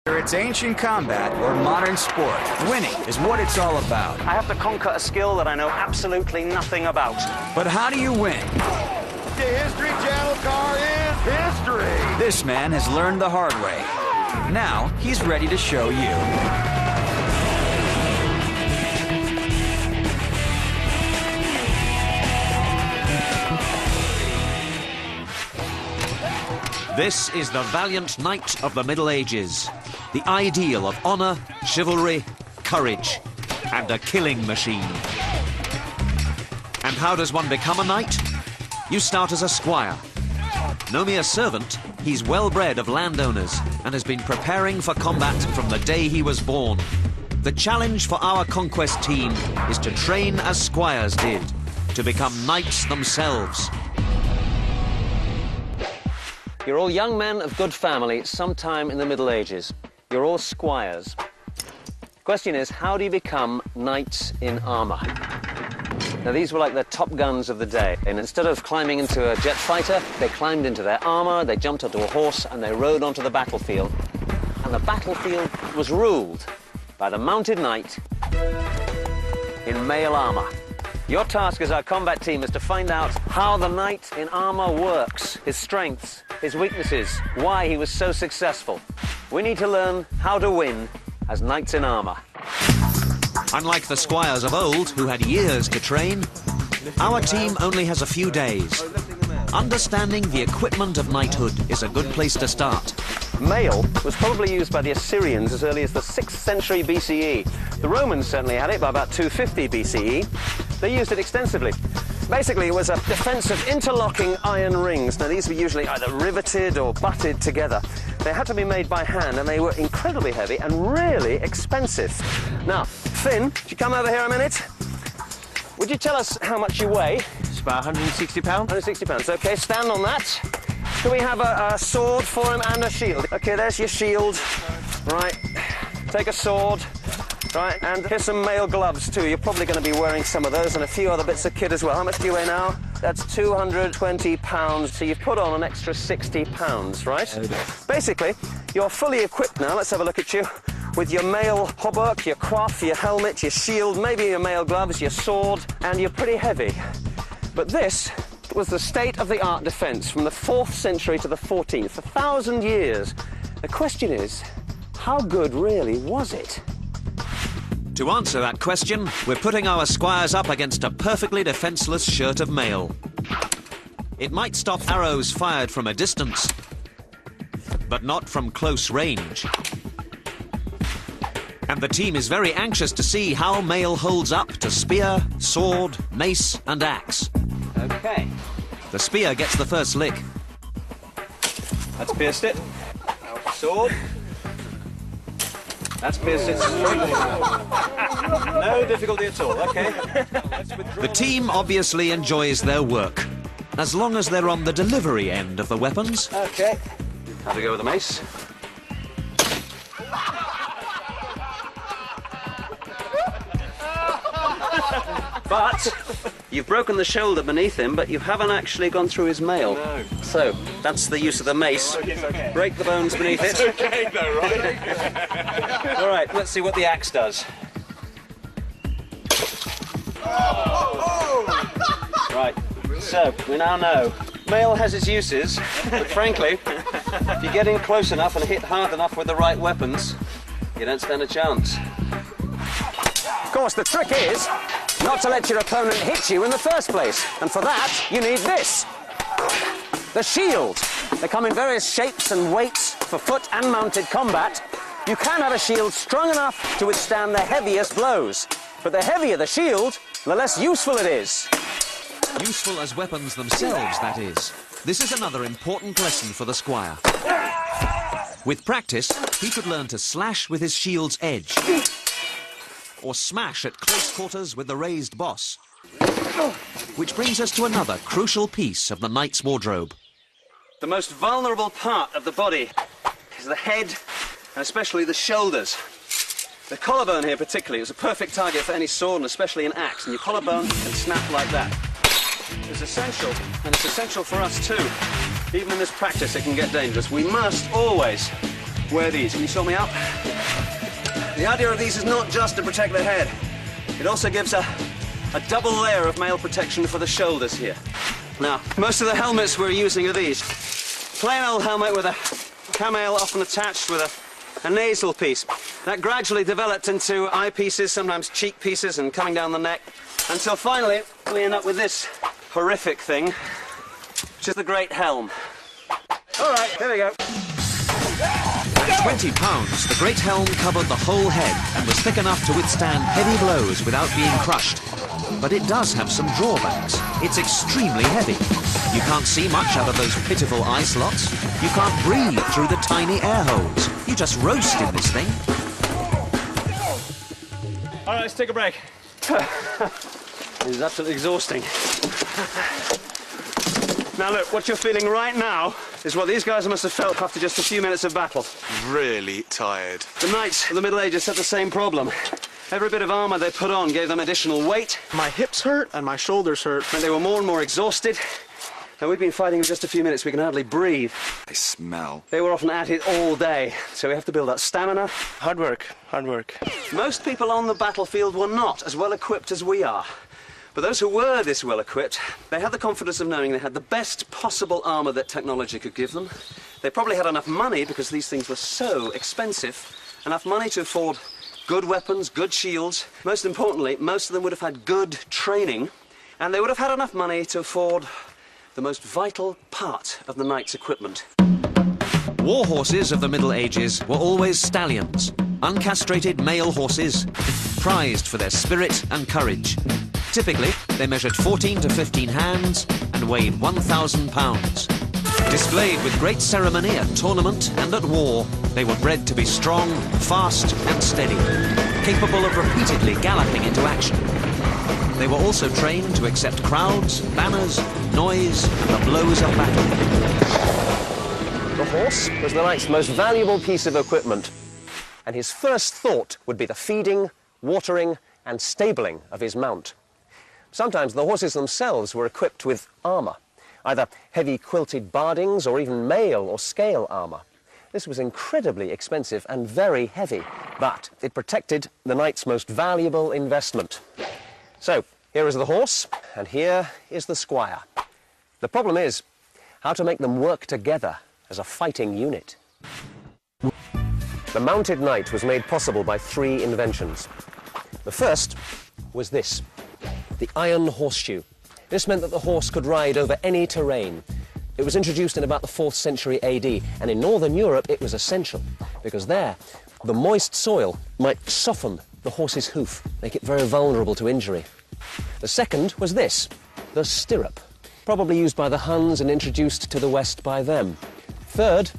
Whether it's ancient combat or modern sport, winning is what it's all about. I have to conquer a skill that I know absolutely nothing about. But how do you win? The History Channel car is history. This man has learned the hard way. Now he's ready to show you. This is the valiant knight of the Middle Ages, the ideal of honor, chivalry, courage, and a killing machine. And how does one become a knight? You start as a squire. No mere servant, he's well bred of landowners and has been preparing for combat from the day he was born. The challenge for our Conquest team is to train as squires did, to become knights themselves. You're all young men of good family sometime in the Middle Ages. You're all squires. Question is, how do you become knights in armor? Now, these were like the top guns of the day. And instead of climbing into a jet fighter, they climbed into their armor, they jumped onto a horse, and they rode onto the battlefield. And the battlefield was ruled by the mounted knight in mail armor. Your task as our combat team is to find out how the knight in armor works, his strengths, his weaknesses, why he was so successful. We need to learn how to win as knights in armor. Unlike the squires of old, who had years to train, our team only has a few days. Understanding the equipment of knighthood is a good place to start. Mail was probably used by the Assyrians as early as the 6th century BCE. The Romans certainly had it by about 250 BCE. They used it extensively. Basically, it was a defense of interlocking iron rings. Now, these were usually either riveted or butted together. They had to be made by hand, and they were incredibly heavy and really expensive. Now, Finn, would you come over here a minute? Would you tell us how much you weigh? It's about 160 pounds. 160 pounds. OK, stand on that. Do we have a sword for him and a shield? OK, there's your shield. Right. Take a sword. Right, and here's some mail gloves too. You're probably going to be wearing some of those and a few other bits of kit as well. How much do you weigh now? That's 220 pounds. So you've put on an extra 60 pounds, right? Basically, you're fully equipped now. Let's have a look at you. With your mail hauberk, your coif, your helmet, your shield, maybe your mail gloves, your sword, and you're pretty heavy. But this was the state-of-the-art defense from the 4th century to the 14th, 1,000 years. The question is, how good really was it? To answer that question, we're putting our squires up against a perfectly defenseless shirt of mail. It might stop arrows fired from a distance, but not from close range. And the team is very anxious to see how mail holds up to spear, sword, mace, and axe. OK. The spear gets the first lick. That's pierced it. Now, sword. That's pierced it. No difficulty at all. OK. The team obviously enjoys their work, as long as they're on the delivery end of the weapons. OK. How to go with the mace? But you've broken the shoulder beneath him, but you haven't actually gone through his mail. No. So that's the use of the mace. Okay. Break the bones beneath it. Okay, though, right? All right, let's see what the axe does. Right, so we now know. Mail has its uses, but frankly, if you get in close enough and hit hard enough with the right weapons, you don't stand a chance. Of course, the trick is not to let your opponent hit you in the first place. And for that, you need this. The shield. They come in various shapes and weights for foot and mounted combat. You can have a shield strong enough to withstand the heaviest blows. But the heavier the shield, the less useful it is. Useful as weapons themselves, that is. This is another important lesson for the squire. With practice, he could learn to slash with his shield's edge, or smash at close quarters with the raised boss. Which brings us to another crucial piece of the knight's wardrobe. The most vulnerable part of the body is the head, and especially the shoulders. The collarbone here particularly is a perfect target for any sword, and especially an axe, and your collarbone can snap like that. It's essential, and it's essential for us too. Even in this practice, it can get dangerous. We must always wear these. Can you sort me out? The idea of these is not just to protect the head. It also gives a double layer of male protection for the shoulders here. Now, most of the helmets we're using are these. Plain old helmet with a camail often attached with a nasal piece. That gradually developed into eyepieces, sometimes cheek pieces, and coming down the neck, until finally we end up with this horrific thing, which is the great helm. All right, here we go. At 20 pounds, the great helm covered the whole head and was thick enough to withstand heavy blows without being crushed. But it does have some drawbacks. It's extremely heavy. You can't see much out of those pitiful eye slots. You can't breathe through the tiny air holes. You just roast in this thing. All right, let's take a break. This is absolutely exhausting. Now look, what you're feeling right now is what these guys must have felt after just a few minutes of battle. Really tired. The knights of the Middle Ages had the same problem. Every bit of armour they put on gave them additional weight. My hips hurt and my shoulders hurt. And they were more and more exhausted. And we've been fighting in just a few minutes, we can hardly breathe. They smell. They were often at it all day, so we have to build up stamina. Hard work, hard work. Most people on the battlefield were not as well equipped as we are. But those who were this well equipped, they had the confidence of knowing they had the best possible armour that technology could give them. They probably had enough money, because these things were so expensive, enough money to afford good weapons, good shields. Most importantly, most of them would have had good training, and they would have had enough money to afford the most vital part of the knight's equipment. War horses of the Middle Ages were always stallions, uncastrated male horses, prized for their spirit and courage. Typically, they measured 14 to 15 hands and weighed 1,000 pounds. Displayed with great ceremony at tournament and at war, they were bred to be strong, fast and steady, capable of repeatedly galloping into action. They were also trained to accept crowds, banners, noise and the blows of battle. The horse was the knight's most valuable piece of equipment, and his first thought would be the feeding, watering and stabling of his mount. Sometimes the horses themselves were equipped with armour, either heavy quilted bardings or even mail or scale armour. This was incredibly expensive and very heavy, but it protected the knight's most valuable investment. So, here is the horse, and here is the squire. The problem is how to make them work together as a fighting unit. The mounted knight was made possible by 3 inventions. The first was this, the iron horseshoe. This meant that the horse could ride over any terrain. It was introduced in about the 4th century AD, and in Northern Europe it was essential, because there, the moist soil might soften the horse's hoof, make it very vulnerable to injury. The second was this, the stirrup, probably used by the Huns and introduced to the West by them. Third,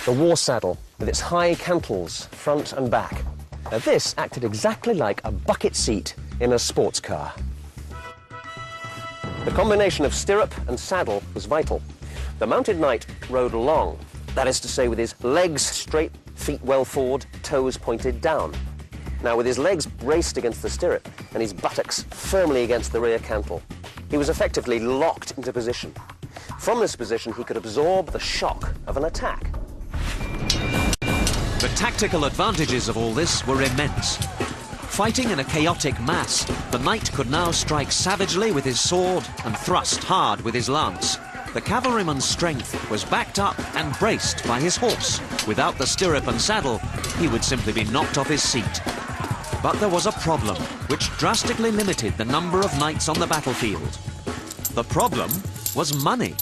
the war saddle, with its high cantles, front and back. Now this acted exactly like a bucket seat in a sports car. The combination of stirrup and saddle was vital. The mounted knight rode long, that is to say with his legs straight, feet well forward, toes pointed down. Now with his legs braced against the stirrup and his buttocks firmly against the rear cantle, he was effectively locked into position. From this position he could absorb the shock of an attack. The tactical advantages of all this were immense. Fighting in a chaotic mass, the knight could now strike savagely with his sword and thrust hard with his lance. The cavalryman's strength was backed up and braced by his horse. Without the stirrup and saddle, he would simply be knocked off his seat. But there was a problem, which drastically limited the number of knights on the battlefield. The problem was money.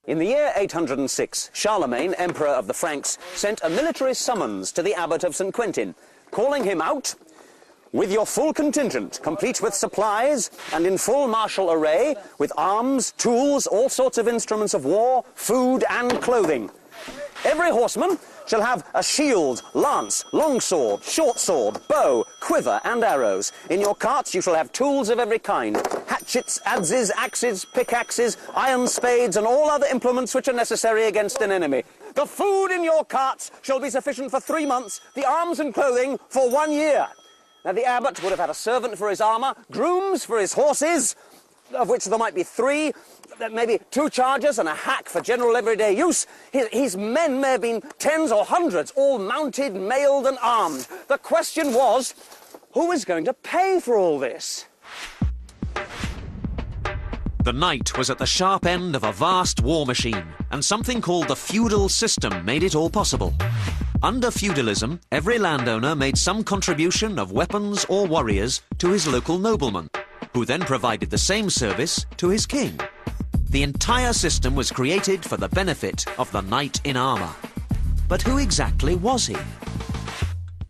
In the year 806, Charlemagne, Emperor of the Franks, sent a military summons to the abbot of St. Quentin, calling him out, with your full contingent, complete with supplies and in full martial array, with arms, tools, all sorts of instruments of war, food and clothing. Every horseman shall have a shield, lance, longsword, short sword, bow, quiver and arrows. In your carts you shall have tools of every kind, hatchets, adzes, axes, pickaxes, iron spades and all other implements which are necessary against an enemy. The food in your carts shall be sufficient for 3 months, the arms and clothing for 1 year. Now the abbot would have had a servant for his armour, grooms for his horses, of which there might be 3, maybe 2 chargers and a hack for general everyday use. His men may have been tens or hundreds, all mounted, mailed and armed. The question was, who is going to pay for all this? The knight was at the sharp end of a vast war machine, and something called the feudal system made it all possible. Under feudalism, every landowner made some contribution of weapons or warriors to his local nobleman, who then provided the same service to his king. The entire system was created for the benefit of the knight in armour. But who exactly was he?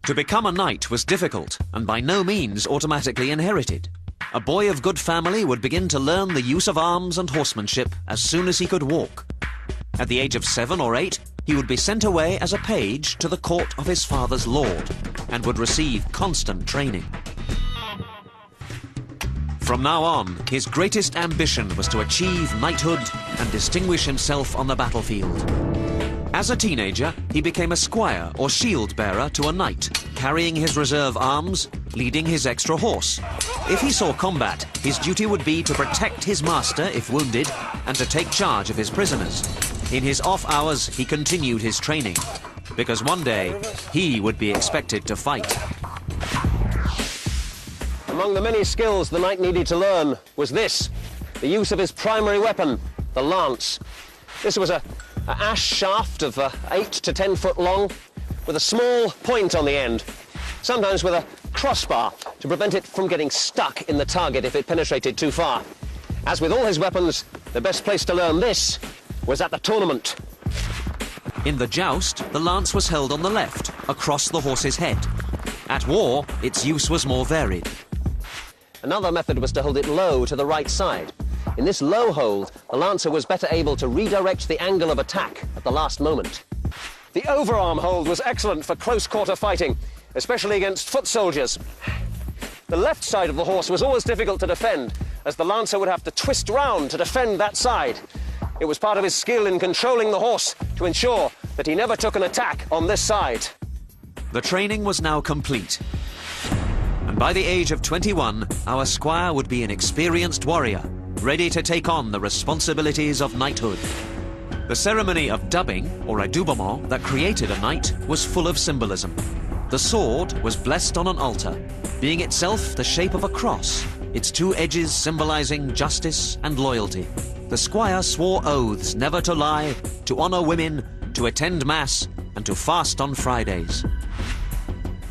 To become a knight was difficult and by no means automatically inherited. A boy of good family would begin to learn the use of arms and horsemanship as soon as he could walk. At the age of 7 or 8, he would be sent away as a page to the court of his father's lord and would receive constant training. From now on, his greatest ambition was to achieve knighthood and distinguish himself on the battlefield. As a teenager, he became a squire or shield bearer to a knight, carrying his reserve arms, leading his extra horse. If he saw combat, his duty would be to protect his master if wounded and to take charge of his prisoners. In his off hours, he continued his training, because one day he would be expected to fight. Among the many skills the knight needed to learn was this, the use of his primary weapon, the lance. This was an ash shaft of 8 to 10 foot long, with a small point on the end, sometimes with a crossbar to prevent it from getting stuck in the target if it penetrated too far. As with all his weapons, the best place to learn this was at the tournament. In the joust, the lance was held on the left, across the horse's head. At war, its use was more varied. Another method was to hold it low to the right side. In this low hold, the lancer was better able to redirect the angle of attack at the last moment. The overarm hold was excellent for close-quarter fighting, especially against foot soldiers. The left side of the horse was always difficult to defend, as the lancer would have to twist round to defend that side. It was part of his skill in controlling the horse to ensure that he never took an attack on this side. The training was now complete. And by the age of 21, our squire would be an experienced warrior, ready to take on the responsibilities of knighthood. The ceremony of dubbing, or a doublement, that created a knight was full of symbolism. The sword was blessed on an altar, being itself the shape of a cross, its 2 edges symbolizing justice and loyalty. The squire swore oaths never to lie, to honor women, to attend mass, and to fast on Fridays.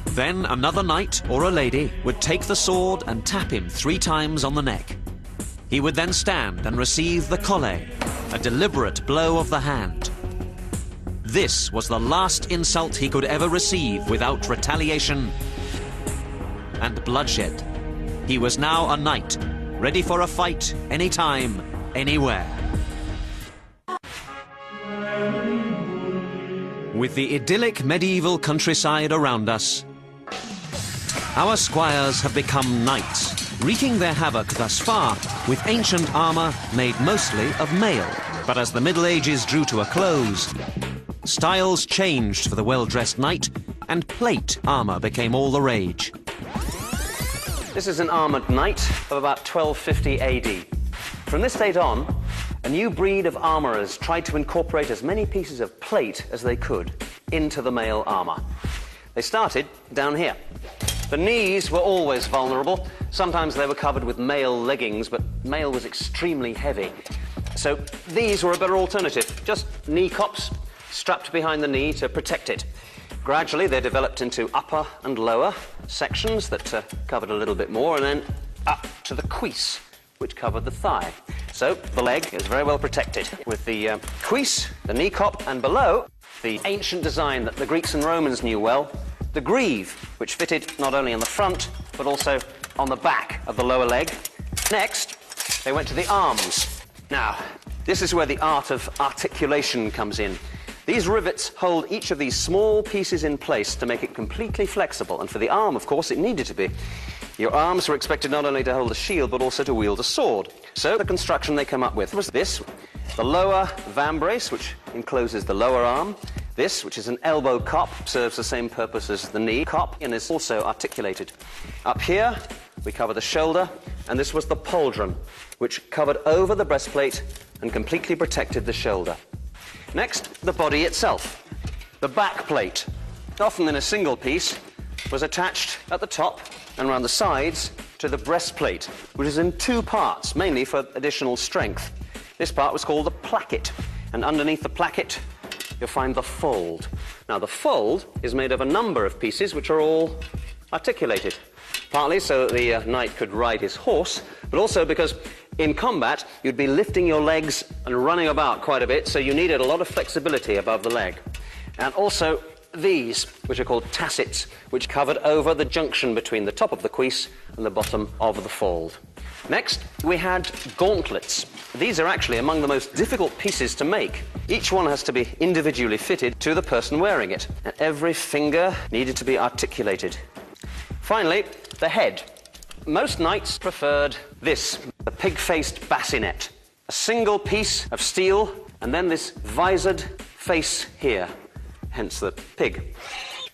Then another knight or a lady would take the sword and tap him 3 times on the neck. He would then stand and receive the collé, a deliberate blow of the hand. This was the last insult he could ever receive without retaliation and bloodshed. He was now a knight, ready for a fight anytime, anywhere. With the idyllic medieval countryside around us, our squires have become knights, wreaking their havoc thus far with ancient armour made mostly of mail. But as the Middle Ages drew to a close, styles changed for the well-dressed knight, and plate armour became all the rage. This is an armoured knight of about 1250 AD. From this date on, a new breed of armourers tried to incorporate as many pieces of plate as they could into the mail armour. They started down here. The knees were always vulnerable. Sometimes they were covered with mail leggings, but mail was extremely heavy. So these were a better alternative. Just knee cops strapped behind the knee to protect it. Gradually, they developed into upper and lower sections that covered a little bit more, and then up to the cuisse, which covered the thigh. So the leg is very well protected with the cuisse, the knee cop, and below, the ancient design that the Greeks and Romans knew well, the greave, which fitted not only on the front, but also on the back of the lower leg. Next, they went to the arms. Now, this is where the art of articulation comes in. These rivets hold each of these small pieces in place to make it completely flexible, and for the arm, of course, it needed to be. Your arms were expected not only to hold a shield, but also to wield a sword. So the construction they came up with was this, the lower vambrace, which encloses the lower arm, This, which is an elbow cup, serves the same purpose as the knee cup and is also articulated. Up here, we cover the shoulder, and this was the pauldron, which covered over the breastplate and completely protected the shoulder. Next, the body itself. The back plate, often in a single piece, was attached at the top and around the sides to the breastplate, which is in two parts, mainly for additional strength. This part was called the placket, and underneath the placket, you'll find the fold. Now, the fold is made of a number of pieces which are all articulated, partly so that the knight could ride his horse, but also because in combat you'd be lifting your legs and running about quite a bit, so you needed a lot of flexibility above the leg. And also these, which are called tassets, which covered over the junction between the top of the cuisse and the bottom of the fold. Next, we had gauntlets. These are actually among the most difficult pieces to make. Each one has to be individually fitted to the person wearing it, and every finger needed to be articulated. Finally, the head. Most knights preferred this, the pig-faced bassinet. A single piece of steel, and then this visored face here, hence the pig.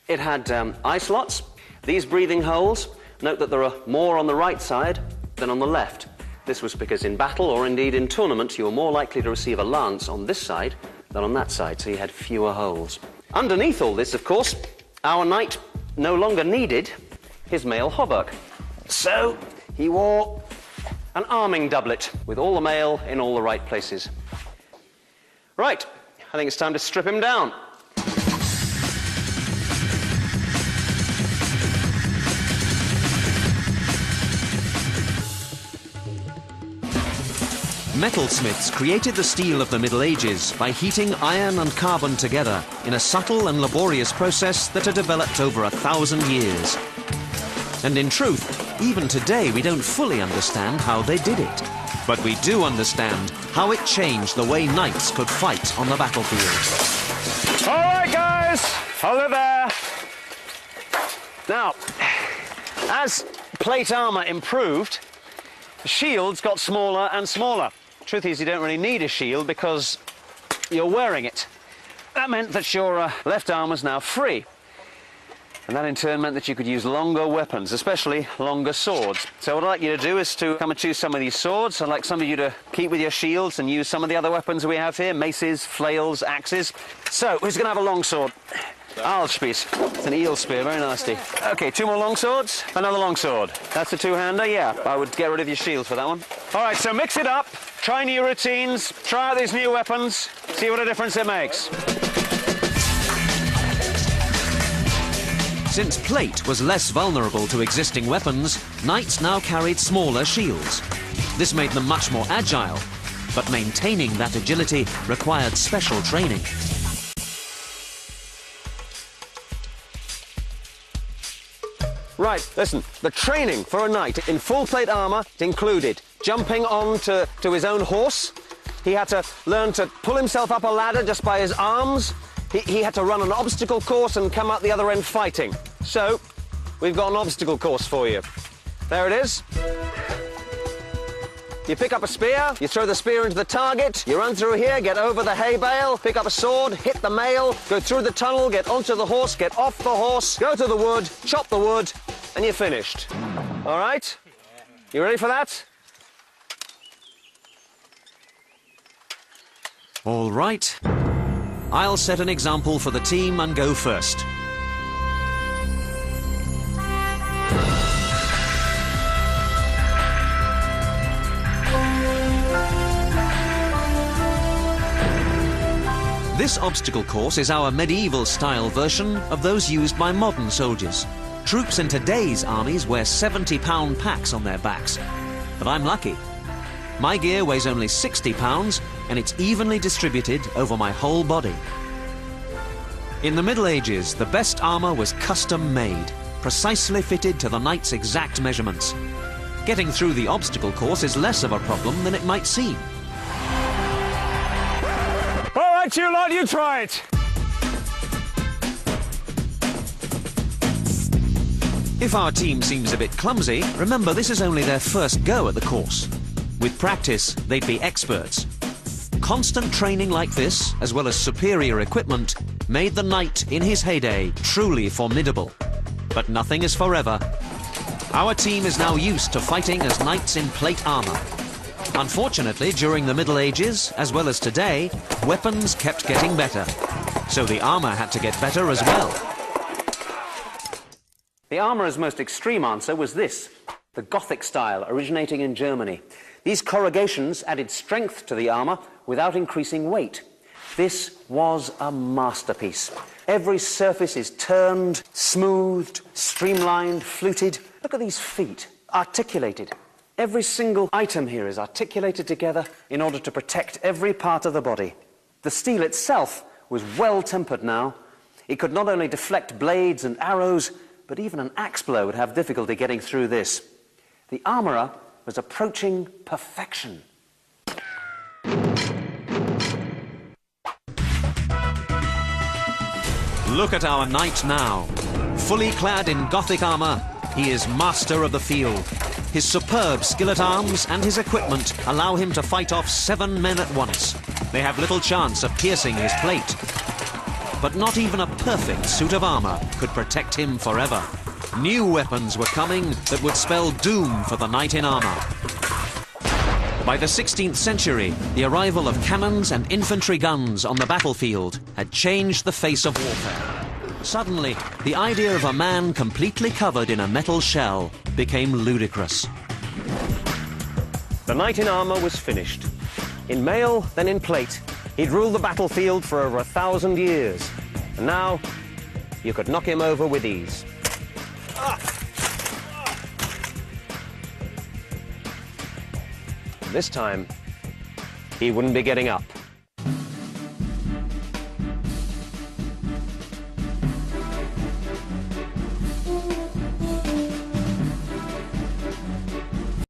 It had eye slots. These breathing holes, note that there are more on the right side than on the left. This was because in battle, or indeed in tournament, you were more likely to receive a lance on this side than on that side, so you had fewer holes. Underneath all this, of course, our knight no longer needed his mail hauberk. So he wore an arming doublet with all the mail in all the right places. Right, I think it's time to strip him down. Metalsmiths created the steel of the Middle Ages by heating iron and carbon together in a subtle and laborious process that had developed over 1,000 years. And in truth, even today we don't fully understand how they did it. But we do understand how it changed the way knights could fight on the battlefield. All right, guys, over there. Now, as plate armor improved, the shields got smaller and smaller. Truth is, you don't really need a shield because you're wearing it. That meant that your left arm was now free. And that in turn meant that you could use longer weapons, especially longer swords. So what I'd like you to do is to come and choose some of these swords. I'd like some of you to keep with your shields and use some of the other weapons we have here, maces, flails, axes. So, who's going to have a long sword? Aalspieß. It's an eel spear, very nasty. Okay, 2 more long swords, another long sword. That's a two-hander, yeah. I would get rid of your shield for that one. All right, so mix it up, try new routines, try out these new weapons, see what a difference it makes. Since plate was less vulnerable to existing weapons, knights now carried smaller shields. This made them much more agile, but maintaining that agility required special training. Right, listen, the training for a knight in full plate armor included jumping on to his own horse. He had to learn to pull himself up a ladder just by his arms. He had to run an obstacle course and come out the other end fighting. So, we've got an obstacle course for you. There it is. You pick up a spear, you throw the spear into the target, you run through here, get over the hay bale, pick up a sword, hit the mail, go through the tunnel, get onto the horse, get off the horse, go to the wood, chop the wood, and you're finished. All right? You ready for that? All right. I'll set an example for the team and go first. This obstacle course is our medieval-style version of those used by modern soldiers. Troops in today's armies wear 70-pound packs on their backs. But I'm lucky. My gear weighs only 60 pounds, and it's evenly distributed over my whole body. In the Middle Ages, the best armor was custom-made, precisely fitted to the knight's exact measurements. Getting through the obstacle course is less of a problem than it might seem. All right, you lot, you try it. If our team seems a bit clumsy, remember this is only their first go at the course. With practice, they'd be experts. Constant training like this, as well as superior equipment, made the knight in his heyday truly formidable. But nothing is forever. Our team is now used to fighting as knights in plate armour. Unfortunately, during the Middle Ages, as well as today, weapons kept getting better. So the armour had to get better as well. The armourer's most extreme answer was this, the Gothic style, originating in Germany. These corrugations added strength to the armour without increasing weight. This was a masterpiece. Every surface is turned, smoothed, streamlined, fluted. Look at these feet, articulated. Every single item here is articulated together in order to protect every part of the body. The steel itself was well tempered now. It could not only deflect blades and arrows, but even an axe blow would have difficulty getting through this. The armourer was approaching perfection. Look at our knight now. Fully clad in Gothic armour, he is master of the field. His superb skill at arms and his equipment allow him to fight off 7 men at once. They have little chance of piercing his plate. But not even a perfect suit of armour could protect him forever. New weapons were coming that would spell doom for the knight in armour. By the 16th century, the arrival of cannons and infantry guns on the battlefield had changed the face of warfare. Suddenly, the idea of a man completely covered in a metal shell became ludicrous. The knight in armour was finished. In mail, then in plate, he'd ruled the battlefield for over 1,000 years. And now, you could knock him over with ease. This time, he wouldn't be getting up.